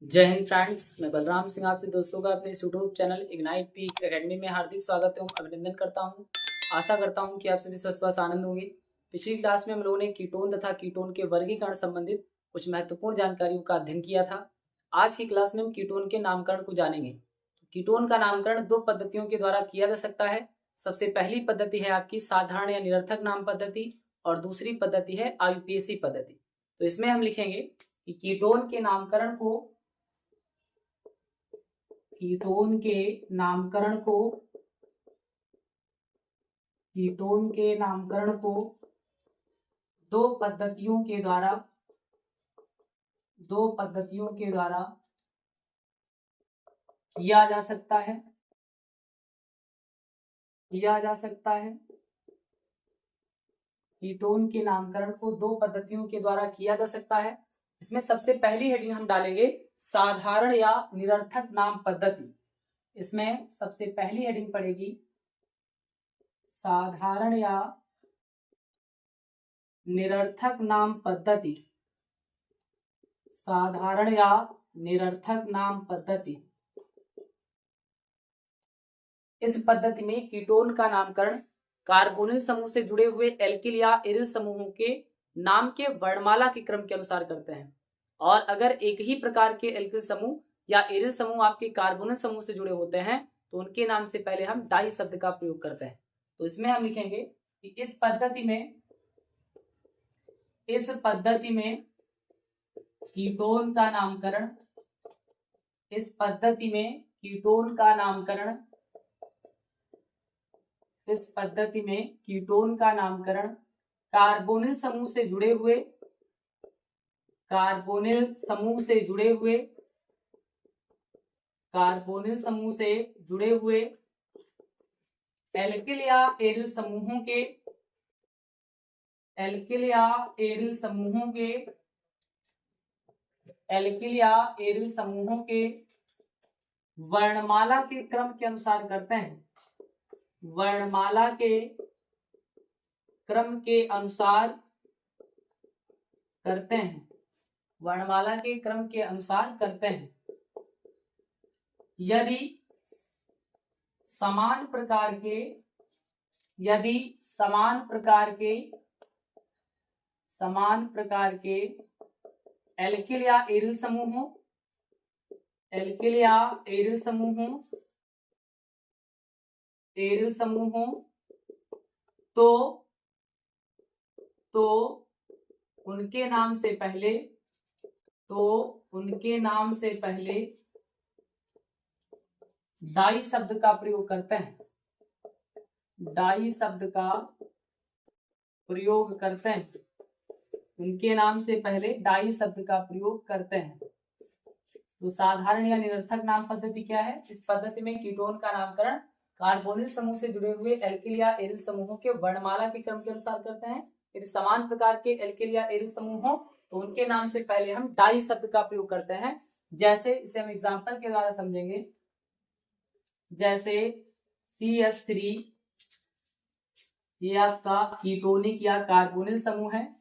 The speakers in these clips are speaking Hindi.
जय हिंद फ्रेंड्स, मैं बलराम सिंह आपसे दोस्तों का अपने YouTube channel ignite peak academy में हार्दिक स्वागत एवं अभिनंदन करता हूं। आशा करता हूं कि आप सभी स्वस्थ व आनंद होंगे। पिछली क्लास में हम लोगों ने कीटोन तथा कीटोन के वर्गीकरण संबंधित कुछ महत्वपूर्ण जानकारियों का अध्ययन किया था। आज की क्लास में हम कीटोन के नामकरण को जानेंगे। कीटोन का नामकरण दो पद्धतियों के द्वारा किया जा सकता है। सबसे पहली पद्धति है आपकी साधारण या निरर्थक नाम पद्धति और दूसरी पद्धति है आयुपीएसी पद्धति। तो इसमें हम लिखेंगे कि कीटोन के नामकरण को कीटोन के नामकरण को दो पद्धतियों के द्वारा किया जा सकता है। कीटोन के नामकरण को दो पद्धतियों के द्वारा किया जा सकता है। इसमें सबसे पहली हेडिंग हम डालेंगे साधारण या निरर्थक नाम पद्धति। इसमें सबसे पहली हेडिंग पड़ेगी साधारण या निरर्थक नाम पद्धति। साधारण या निरर्थक नाम पद्धति। इस पद्धति में कीटोन का नामकरण कार्बोनिल समूह से जुड़े हुए एल्किल या एरिल समूहों के नाम के वर्णमाला के क्रम के अनुसार करते हैं। और अगर एक ही प्रकार के एल्किल समूह या एरिल समूह आपके कार्बोनिल समूह से जुड़े होते हैं तो उनके नाम से पहले हम डाई शब्द का प्रयोग करते हैं। तो इसमें हम लिखेंगे कि इस पद्धति में कीटोन का नामकरण कार्बोनिल समूह से जुड़े हुए एल्किल या एरिल समूहों के वर्णमाला के क्रम के अनुसार करते हैं। वर्णमाला के क्रम के अनुसार करते हैं। यदि समान प्रकार के एल्किल या एरिल समूह हो तो उनके नाम से पहले डाई शब्द का प्रयोग करते हैं। उनके नाम से पहले डाई शब्द का प्रयोग करते हैं। तो साधारण या निरर्थक नाम पद्धति क्या है? इस पद्धति में कीटोन का नामकरण कार्बोनिल समूह से जुड़े हुए एल्किल या एरिल समूहों के वर्णमाला के क्रम के अनुसार करते हैं। यदि समान प्रकार के एल्किल या एरिल समूह हो तो उनके नाम से पहले हम डाई शब्द का प्रयोग करते हैं। जैसे इसे हम एग्जाम्पल के द्वारा समझेंगे। जैसे CH3 ये आपका कीटोनिक या कार्बोनिल समूह है।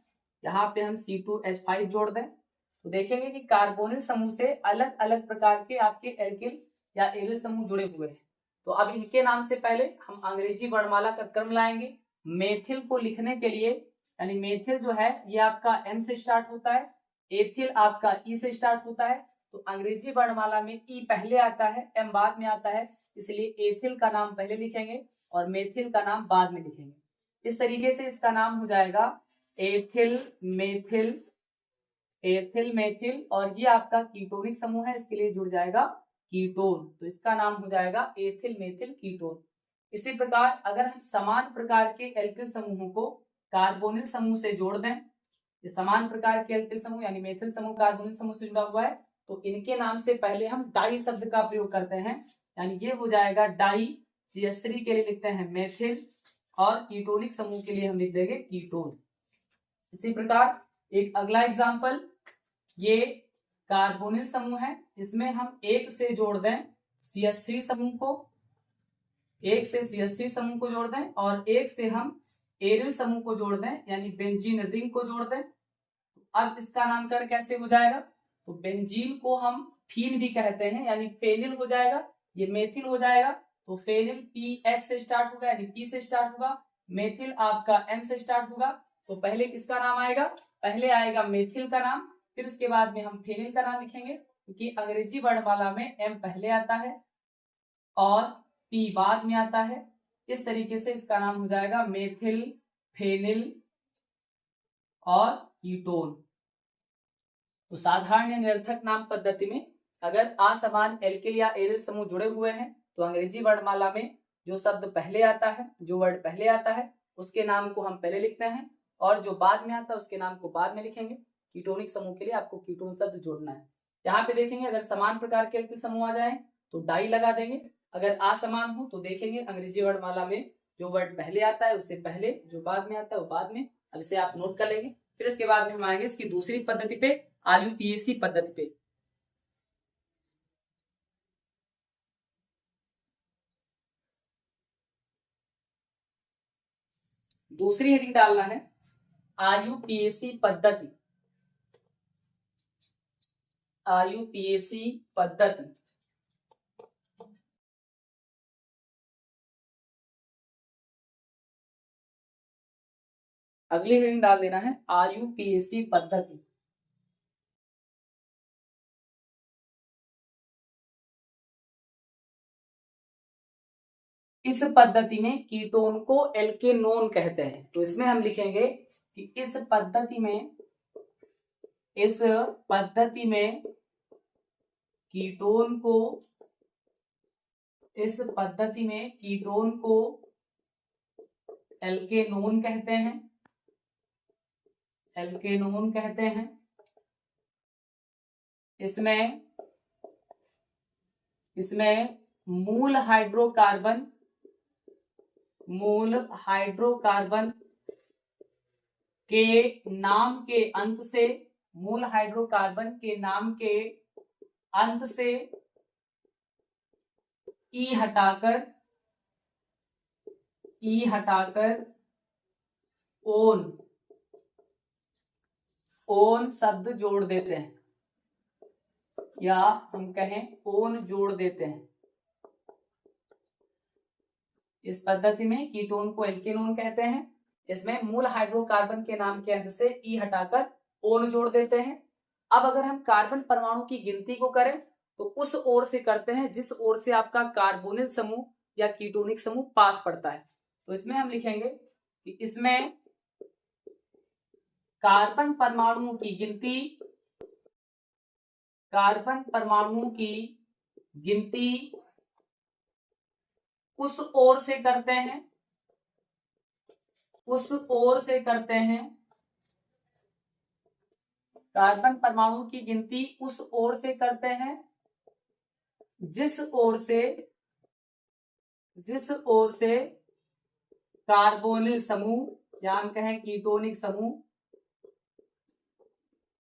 यहाँ पे हम C2H5 जोड़ दें तो देखेंगे कि कार्बोनिल समूह से अलग अलग प्रकार के आपके एल्किल या एरिल समूह जुड़े हुए हैं। तो अब इनके नाम से पहले हम अंग्रेजी वर्णमाला का क्रम लाएंगे। मेथिल को लिखने के लिए, यानी मेथिल जो है ये आपका M से स्टार्ट होता है, एथिल आपका E से स्टार्ट होता है। तो अंग्रेजी वर्णमाला में E पहले आता है, M बाद में आता है, इसलिए एथिल का नाम पहले लिखेंगे और मेथिल का नाम बाद में लिखेंगे। इस तरीके से इसका नाम हो जाएगा एथिल मेथिल और ये आपका कीटोनिक समूह है, इसके लिए जुड़ जाएगा कीटोन। तो इसका नाम हो जाएगा एथिल मेथिल कीटोन। इसी प्रकार अगर हम समान प्रकार के एल्किल समूहों को कार्बोनिल समूह से जोड़ दें, ये समान प्रकार के एल्किल समूह यानी मेथिल समूह कार्बोनिल समूह से जुड़ा हुआ है, तो इनके नाम से पहले हम डाई शब्द का प्रयोग करते हैं, यानी ये हो जाएगा डाई। CH3 के लिए लिखते हैं मेथिल और कीटोनिक समूह के लिए हम लिख देंगे कीटोन। इसी प्रकार एक अगला एग्जाम्पल, ये कार्बोनिल समूह है, इसमें हम एक से जोड़ दें CH3 समूह को, एक से CH3 समूह को जोड़ दें और एक से हम एरिल समूह को जोड़ दें, यानी बेंजीन रिंग को जोड़ दें। अब इसका नामकरण कैसे हो जाएगा? तो बेंजीन को हम फीन भी कहते हैं, यानी फेनिल हो जाएगा, ये मेथिल हो जाएगा। तो फेनिल PH से स्टार्ट होगा, यानी P से स्टार्ट होगा, मेथिल आपका M से स्टार्ट होगा। तो पहले किसका नाम आएगा? पहले आएगा मेथिल का नाम, फिर उसके बाद में हम फेनिल का नाम लिखेंगे, क्योंकि अंग्रेजी वर्णमाला में M पहले आता है और P बाद में आता है। इस तरीके से इसका नाम हो जाएगा मेथिल, फेनिल और कीटोन। तो साधारण या निरर्थक नाम पद्धति में अगर असमान एल्किल या एरिल समूह जुड़े हुए हैं तो अंग्रेजी वर्णमाला में जो शब्द पहले आता है, जो वर्ड पहले आता है, उसके नाम को हम पहले लिखते हैं, और जो बाद में आता है उसके नाम को बाद में लिखेंगे। कीटोनिक समूह के लिए आपको कीटोन शब्द जोड़ना है। यहाँ पे देखेंगे अगर समान प्रकार के एल्किल समूह आ जाए तो डाई लगा देंगे, अगर असमान हो तो देखेंगे अंग्रेजी वर्णमाला में जो वर्ड पहले आता है उससे पहले, जो बाद में आता है वो बाद में। अब इसे आप नोट कर लेंगे। फिर इसके बाद में हम आएंगे इसकी दूसरी पद्धति पे, IUPAC पद्धति पे। दूसरी हेडिंग डालना है IUPAC पद्धति, IUPAC पद्धति। अगली हेडिंग डाल देना है IUPAC पद्धति। इस पद्धति में कीटोन को एल्केनोन कहते हैं। तो इसमें हम लिखेंगे कि इस पद्धति में कीटोन को एल्केनोन कहते हैं। इसमें मूल हाइड्रोकार्बन के नाम के अंत से ई हटाकर ओन शब्द जोड़ देते हैं, या हम कहें ओन जोड़ देते हैं। इस पद्धति में कीटोन को एल्केनोन कहते हैं। इसमें मूल हाइड्रोकार्बन के नाम के अंत से ई हटाकर ओन जोड़ देते हैं। अब अगर हम कार्बन परमाणु की गिनती को करें तो उस ओर से करते हैं जिस ओर से आपका कार्बोनिल समूह या कीटोनिक समूह पास पड़ता है। तो इसमें हम लिखेंगे कि इसमें कार्बन परमाणुओं की गिनती उस ओर से करते हैं, कार्बन परमाणु की गिनती उस ओर से करते हैं जिस ओर से कार्बोनिल समूह या हम कहें कीटोनिक समूह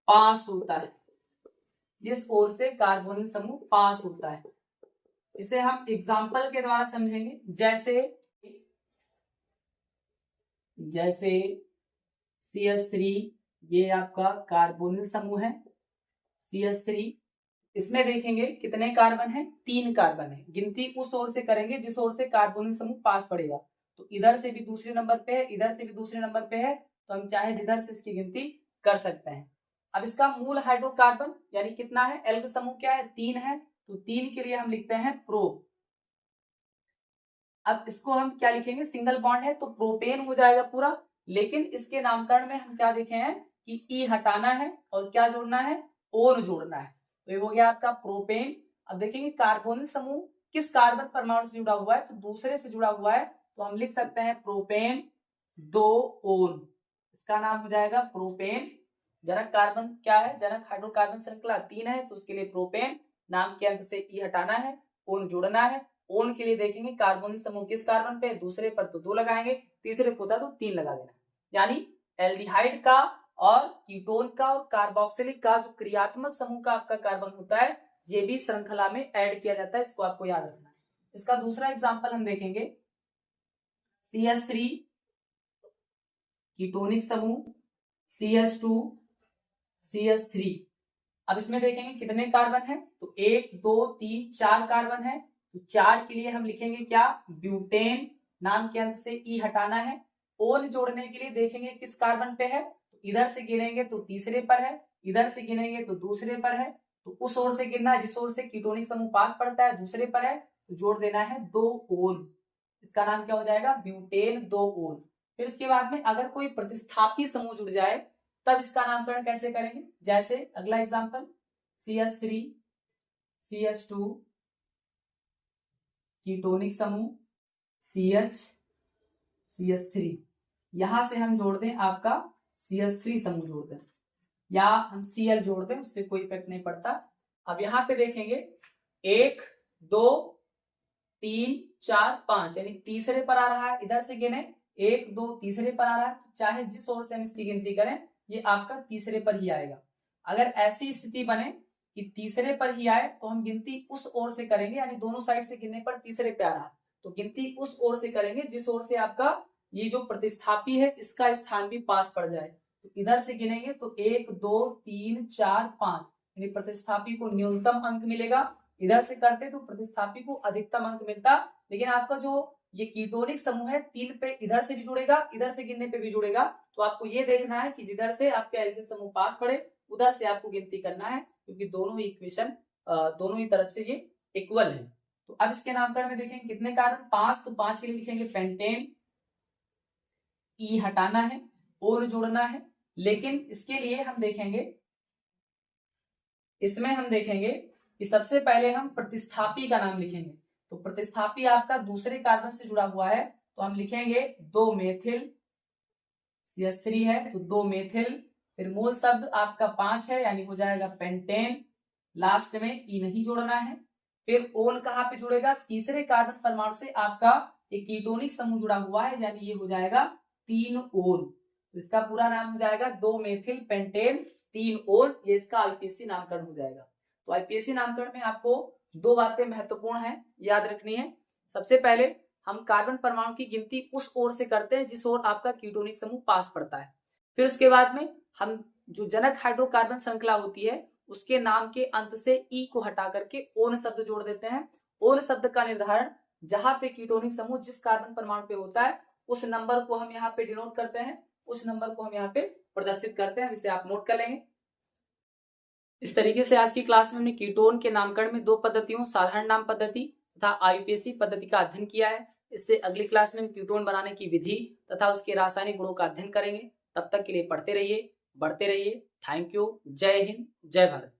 पास होता है, जिस ओर से कार्बोनिल समूह पास होता है। इसे हम एग्जाम्पल के द्वारा समझेंगे। जैसे CH3, ये आपका कार्बोनिल समूह है CH3। इसमें देखेंगे कितने कार्बन है? 3 कार्बन है। गिनती उस ओर से करेंगे जिस ओर से कार्बोनिल समूह पास पड़ेगा। तो इधर से भी दूसरे नंबर पे है, इधर से भी दूसरे नंबर पे है, तो हम चाहे जिधर से इसकी गिनती कर सकते हैं। अब इसका मूल हाइड्रोकार्बन यानी कितना है? एल्क समूह क्या है? 3 है, तो 3 के लिए हम लिखते हैं प्रो। अब इसको हम क्या लिखेंगे? सिंगल बॉन्ड है तो प्रोपेन हो जाएगा पूरा, लेकिन इसके नामकरण में हम क्या देखे हैं कि ई हटाना है और क्या जोड़ना है? ओन जोड़ना है। तो ये हो गया आपका प्रोपेन। अब देखेंगे कार्बोनिल समूह किस कार्बन परमाणु से जुड़ा हुआ है, तो दूसरे से जुड़ा हुआ है, तो हम लिख सकते हैं प्रोपेन 2 ओन। इसका नाम हो जाएगा प्रोपेन। जनक कार्बन क्या है? जनक हाइड्रोकार्बन श्रृंखला 3 है, तो उसके लिए प्रोपेन, नाम के अंत से ई हटाना है, ओन जोड़ना है। ओन के लिए देखेंगे कार्बोनिल समूह किस कार्बन पे? दूसरे पर, तो 2 लगाएंगे, तीसरे पे होता तो 3 लगा देना। यानी एल्डिहाइड का और कीटोन का और कार्बोक्सिलिक का जो क्रियात्मक समूह का आपका कार्बन होता है, ये भी श्रृंखला में ऐड किया जाता है। इसको आपको याद रखना है। इसका दूसरा एग्जाम्पल हम देखेंगे CH3 कीटोनिक समूह, CH2 CH3। अब इसमें देखेंगे कितने कार्बन है, तो 1 2 3 4 कार्बन है। तो 4 के लिए हम लिखेंगे क्या, ब्यूटेन, नाम के अंत से ई हटाना है। ओन जोड़ने के लिए देखेंगे किस कार्बन पे है, तो इधर से गिनेंगे तो तीसरे पर है, इधर से गिनेंगे तो दूसरे पर है। तो उस ओर से गिनना जिस ओर से कीटोनिक समूह पास पड़ता है, दूसरे पर है, तो जोड़ देना है 2 ओन। इसका नाम क्या हो जाएगा, ब्यूटेन 2 ओन। फिर इसके बाद में अगर कोई प्रतिस्थापी समूह जुड़ जाए तब इसका नामकरण कैसे करेंगे, जैसे अगला एग्जांपल CH3 CH2 कीटोनिक समूह CH CH3, यहां से हम जोड़ दें आपका CH3 समूह जोड़ दें, या हम Cl जोड़ दें, उससे कोई इफेक्ट नहीं पड़ता। अब यहाँ पे देखेंगे 1 2 3 4 5, यानी तीसरे पर आ रहा है, इधर से गिने 1 2 तीसरे पर आ रहा है, चाहे जिस ओर से हम इसकी गिनती करें ये आपका तीसरे पर ही आएगा। अगर ऐसी स्थिति बने कि तीसरे पर ही आए तो हम गिनती उस ओर से करेंगे, यानी दोनों साइड से गिनने पर तीसरे पे आ रहा है तो गिनती उस ओर से करेंगे जिस ओर से आपका ये जो प्रतिस्थापी है इसका स्थान भी पास पड़ जाए। तो इधर से गिनेंगे तो 1 2 3 4 5, यानी प्रतिस्थापी को न्यूनतम अंक मिलेगा। इधर से करते तो प्रतिस्थापी को अधिकतम अंक मिलता, लेकिन आपका जो ये कीटोनिक समूह है 3 पे इधर से भी जुड़ेगा, इधर से गिनने पे भी जुड़ेगा। तो आपको ये देखना है कि जिधर से आपके एल्किल समूह पास पड़े उधर से आपको गिनती करना है, क्योंकि दोनों ही इक्वेशन दोनों ही तरफ से ये इक्वल है। तो अब इसके नामकरण में देखेंगे कितने कार्बन, 5, तो 5 के लिए लिखेंगे पेंटेन, ई हटाना है, और जोड़ना है। लेकिन इसके लिए हम देखेंगे, इसमें हम देखेंगे कि सबसे पहले हम प्रतिस्थापी का नाम लिखेंगे। तो प्रतिस्थापी आपका दूसरे कार्बन से जुड़ा हुआ है, तो हम लिखेंगे 2 मेथिल, CH3 है तो 2 मेथिल, फिर मूल शब्द आपका 5 है यानी हो जाएगा पेंटेन, लास्ट में ई नहीं जोड़ना है। फिर ओन कहाँ पे जुड़ेगा, तीसरे कार्बन परमाणु से आपका एक कीटोनिक समूह जुड़ा हुआ है, यानी ये हो जाएगा 3 ओन। तो इसका पूरा नाम हो जाएगा 2 मेथिल पेंटेन 3 ओन, ये इसका आईपीएससी नामकरण हो जाएगा। तो आईपीएससी नामकरण में आपको 2 बातें महत्वपूर्ण है, याद रखनी है। सबसे पहले हम कार्बन परमाणु की गिनती उस ओर से करते हैं जिस ओर आपका कीटोनिक समूह पास पड़ता है। फिर उसके बाद में हम जो जनक हाइड्रोकार्बन श्रृंखला होती है उसके नाम के अंत से ई को हटा करके ओन शब्द जोड़ देते हैं। ओन शब्द का निर्धारण जहां पे कीटोनिक समूह जिस कार्बन परमाणु पे होता है उस नंबर को हम यहाँ पे डिनोट करते हैं, उस नंबर को हम यहाँ पे प्रदर्शित करते हैं, इसे आप नोट कर लेंगे। इस तरीके से आज की क्लास में हमने कीटोन के नामकरण में 2 पद्धतियों, साधारण नाम पद्धति तथा आईयूपीएसी पद्धति का अध्ययन किया है। इससे अगली क्लास में हम कीटोन बनाने की विधि तथा उसके रासायनिक गुणों का अध्ययन करेंगे। तब तक के लिए पढ़ते रहिए, बढ़ते रहिए। Thank you. जय हिंद, जय भारत।